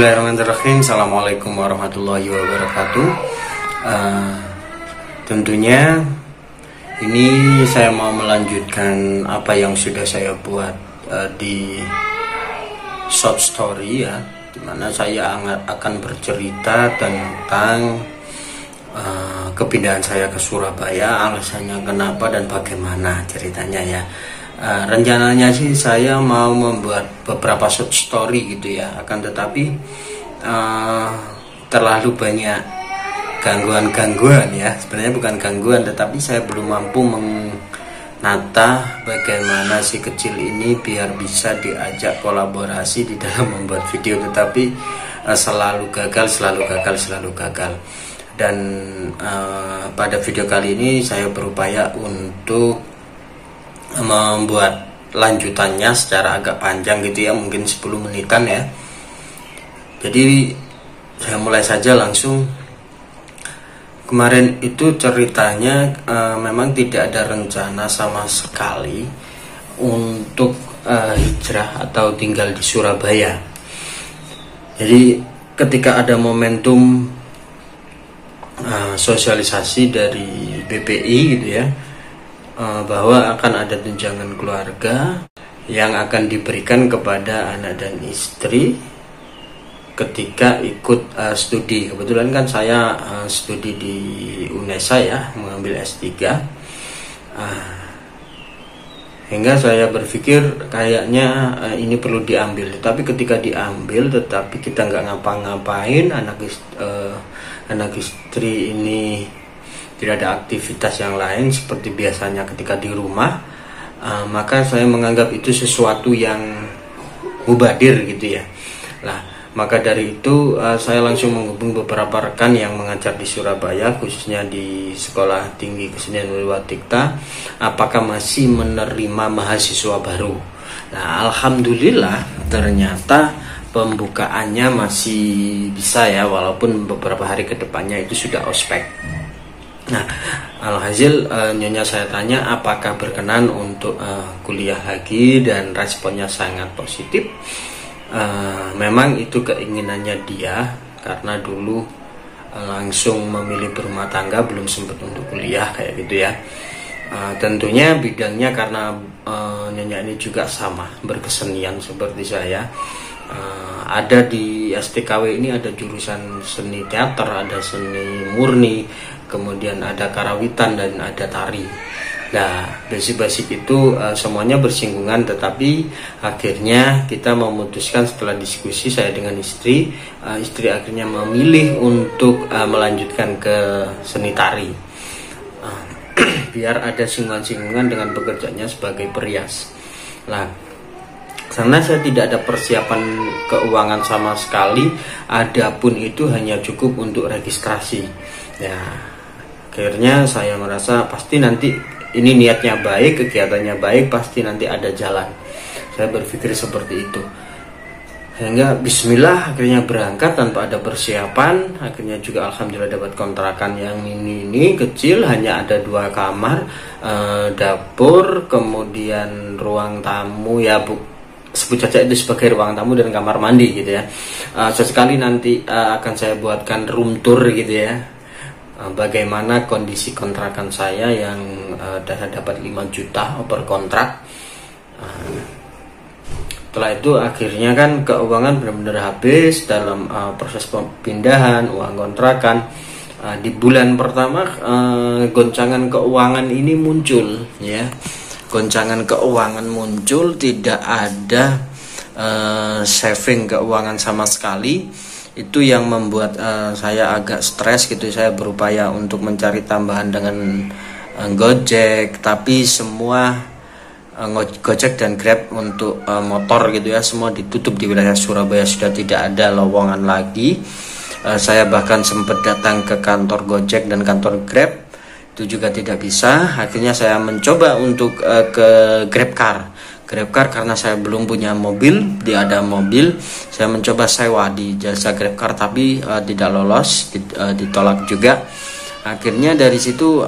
Bismillahirrahmanirrahim. Assalamualaikum warahmatullahi wabarakatuh. Tentunya ini saya mau melanjutkan apa yang sudah saya buat di short story ya, dimana saya akan bercerita tentang kepindahan saya ke Surabaya, alasannya kenapa dan bagaimana ceritanya ya. Rencananya sih saya mau membuat beberapa short story gitu ya, akan tetapi terlalu banyak gangguan-gangguan ya. Sebenarnya bukan gangguan, tetapi saya belum mampu menata bagaimana si kecil ini biar bisa diajak kolaborasi di dalam membuat video, tetapi selalu gagal. Dan pada video kali ini saya berupaya untuk membuat lanjutannya secara agak panjang gitu ya, mungkin 10 menitan ya. Jadi saya mulai saja langsung. Kemarin itu ceritanya memang tidak ada rencana sama sekali untuk hijrah atau tinggal di Surabaya. Jadi ketika ada momentum sosialisasi dari BPI gitu ya, bahwa akan ada tunjangan keluarga yang akan diberikan kepada anak dan istri ketika ikut studi. Kebetulan kan saya studi di UNESA ya, mengambil S3, hingga saya berpikir kayaknya ini perlu diambil. Tapi ketika diambil tetapi kita nggak ngapa-ngapain, anak istri ini tidak ada aktivitas yang lain seperti biasanya ketika di rumah, maka saya menganggap itu sesuatu yang mubadir gitu ya. Nah, maka dari itu saya langsung menghubungi beberapa rekan yang mengajar di Surabaya, khususnya di Sekolah Tinggi Kesenian Wiwatikta, apakah masih menerima mahasiswa baru. Nah, alhamdulillah ternyata pembukaannya masih bisa ya, walaupun beberapa hari kedepannya itu sudah ospek. Nah, alhasil nyonya saya tanya apakah berkenan untuk kuliah lagi, dan responnya sangat positif. Memang itu keinginannya dia, karena dulu langsung memilih berumah tangga, belum sempat untuk kuliah kayak gitu ya. Tentunya bidangnya karena nyonya ini juga sama berkesenian seperti saya. Ada di STKW ini ada jurusan seni teater, ada seni murni, kemudian ada karawitan dan ada tari. Nah, basic-basic itu semuanya bersinggungan, tetapi akhirnya kita memutuskan setelah diskusi saya dengan istri akhirnya memilih untuk melanjutkan ke seni tari, biar ada singgungan-singgungan dengan pekerjaannya sebagai perias. Nah, karena saya tidak ada persiapan keuangan sama sekali, adapun itu hanya cukup untuk registrasi. Ya, akhirnya saya merasa pasti nanti ini niatnya baik, kegiatannya baik, pasti nanti ada jalan. Saya berpikir seperti itu. Hingga bismillah akhirnya berangkat tanpa ada persiapan. Akhirnya juga alhamdulillah dapat kontrakan yang ini kecil, hanya ada 2 kamar, dapur, kemudian ruang tamu ya, sebut saja itu sebagai ruang tamu dan kamar mandi gitu ya. Sesekali nanti akan saya buatkan room tour gitu ya, bagaimana kondisi kontrakan saya yang dapat 5 juta per kontrak. Setelah itu akhirnya kan keuangan benar-benar habis dalam proses pemindahan uang kontrakan. Di bulan pertama goncangan keuangan ini muncul ya. Goncangan keuangan muncul, tidak ada saving keuangan sama sekali. Itu yang membuat saya agak stres gitu. Saya berupaya untuk mencari tambahan dengan Gojek, tapi semua Gojek dan Grab untuk motor gitu ya, semua ditutup di wilayah Surabaya, sudah tidak ada lowongan lagi. Saya bahkan sempat datang ke kantor Gojek dan kantor Grab, itu juga tidak bisa. Akhirnya saya mencoba untuk ke GrabCar karena saya belum punya mobil. Dia ada mobil, saya mencoba sewa di jasa GrabCar, tapi tidak lolos, ditolak juga. Akhirnya dari situ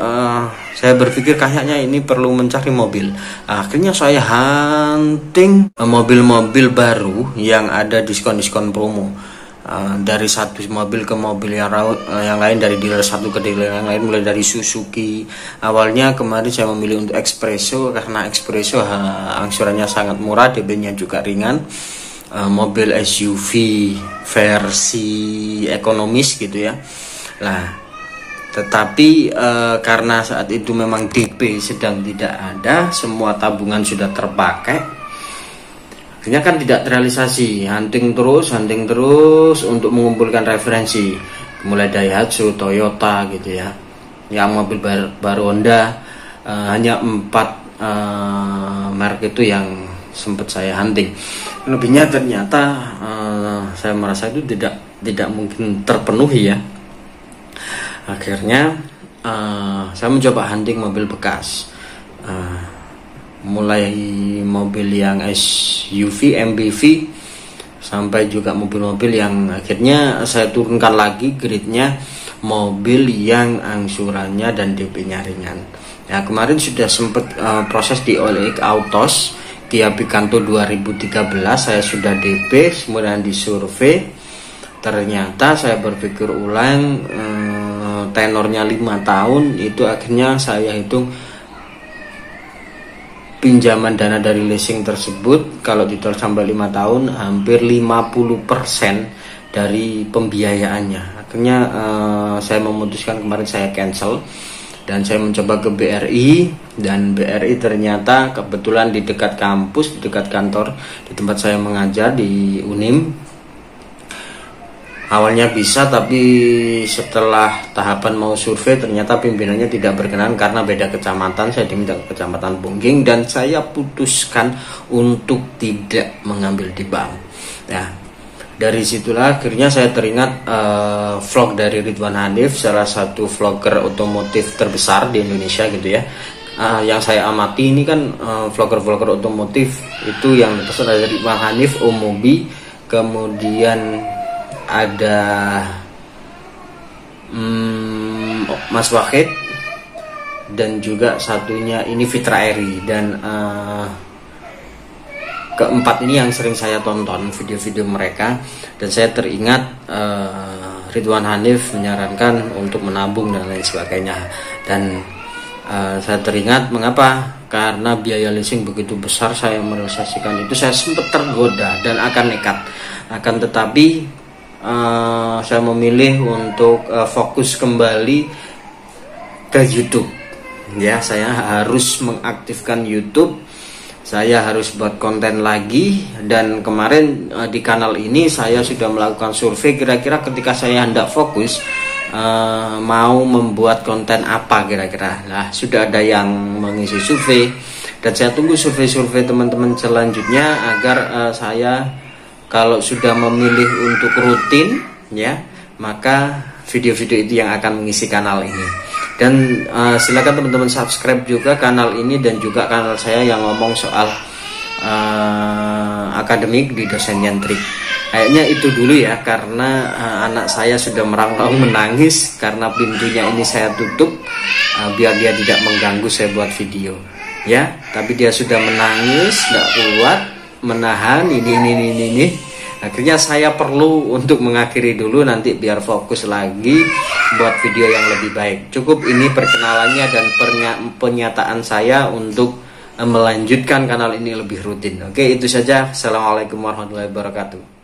saya berpikir kayaknya ini perlu mencari mobil. Akhirnya saya hunting mobil-mobil baru yang ada diskon-diskon promo. dari satu mobil ke mobil yang lain, dari dealer satu ke dealer yang lain, mulai dari Suzuki. Awalnya kemarin saya memilih untuk Expresso karena Expresso angsurannya sangat murah, DP-nya juga ringan. Mobil SUV versi ekonomis gitu ya. Nah, tetapi karena saat itu memang DP sedang tidak ada, semua tabungan sudah terpakai, akhirnya kan tidak terrealisasi. Hunting terus untuk mengumpulkan referensi, mulai Daihatsu, Toyota gitu ya. Yang mobil baru Honda, hanya 4 merek itu yang sempat saya hunting. Lebihnya ternyata saya merasa itu tidak mungkin terpenuhi ya. Akhirnya saya mencoba hunting mobil bekas, mulai mobil yang SUV, MPV, sampai juga mobil-mobil yang akhirnya saya turunkan lagi grade-nya, mobil yang angsurannya dan DP-nya ringan. Ya, kemarin sudah sempat proses di OLX Autos, Kia Picanto 2013 saya sudah DP, kemudian disurvei. Ternyata saya berpikir ulang, tenornya 5 tahun, itu akhirnya saya hitung pinjaman dana dari leasing tersebut kalau ditolak sampai 5 tahun hampir 50% dari pembiayaannya. Akhirnya saya memutuskan, kemarin saya cancel dan saya mencoba ke BRI, dan BRI ternyata kebetulan di dekat kampus, di dekat kantor, di tempat saya mengajar di Unim. Awalnya bisa, tapi setelah tahapan mau survei ternyata pimpinannya tidak berkenan karena beda kecamatan. Saya diminta ke kecamatan Pungging dan saya putuskan untuk tidak mengambil di bank. Ya, dari situlah akhirnya saya teringat vlog dari Ridwan Hanif, salah satu vlogger otomotif terbesar di Indonesia gitu ya. Yang saya amati ini kan vlogger-vlogger otomotif itu yang terus ada Ridwan Hanif, Omobi, kemudian ada Mas Wahid, dan juga satunya ini Fitra Eri. Dan keempat ini yang sering saya tonton video-video mereka, dan saya teringat Ridwan Hanif menyarankan untuk menabung dan lain sebagainya. Dan saya teringat mengapa, karena biaya leasing begitu besar, saya merealisasikan itu. Saya sempat tergoda dan akan nekat, akan tetapi saya memilih untuk fokus kembali ke YouTube. Ya, saya harus mengaktifkan YouTube, saya harus buat konten lagi. Dan kemarin di kanal ini saya sudah melakukan survei, kira-kira ketika saya hendak fokus mau membuat konten apa kira-kira. Nah, sudah ada yang mengisi survei, dan saya tunggu survei-survei teman-teman selanjutnya agar saya kalau sudah memilih untuk rutin ya, maka video-video itu yang akan mengisi kanal ini. Dan silakan teman-teman subscribe juga kanal ini dan juga kanal saya yang ngomong soal akademik di dosen nyentrik. Kayaknya itu dulu ya, karena anak saya sudah meraung-raung menangis karena pintunya ini saya tutup biar dia tidak mengganggu saya buat video ya. Tapi dia sudah menangis, tidak kuat menahan ini. Akhirnya saya perlu untuk mengakhiri dulu, nanti biar fokus lagi buat video yang lebih baik. Cukup ini perkenalannya dan pernyataan saya untuk melanjutkan kanal ini lebih rutin. Oke, itu saja. Assalamualaikum warahmatullahi wabarakatuh.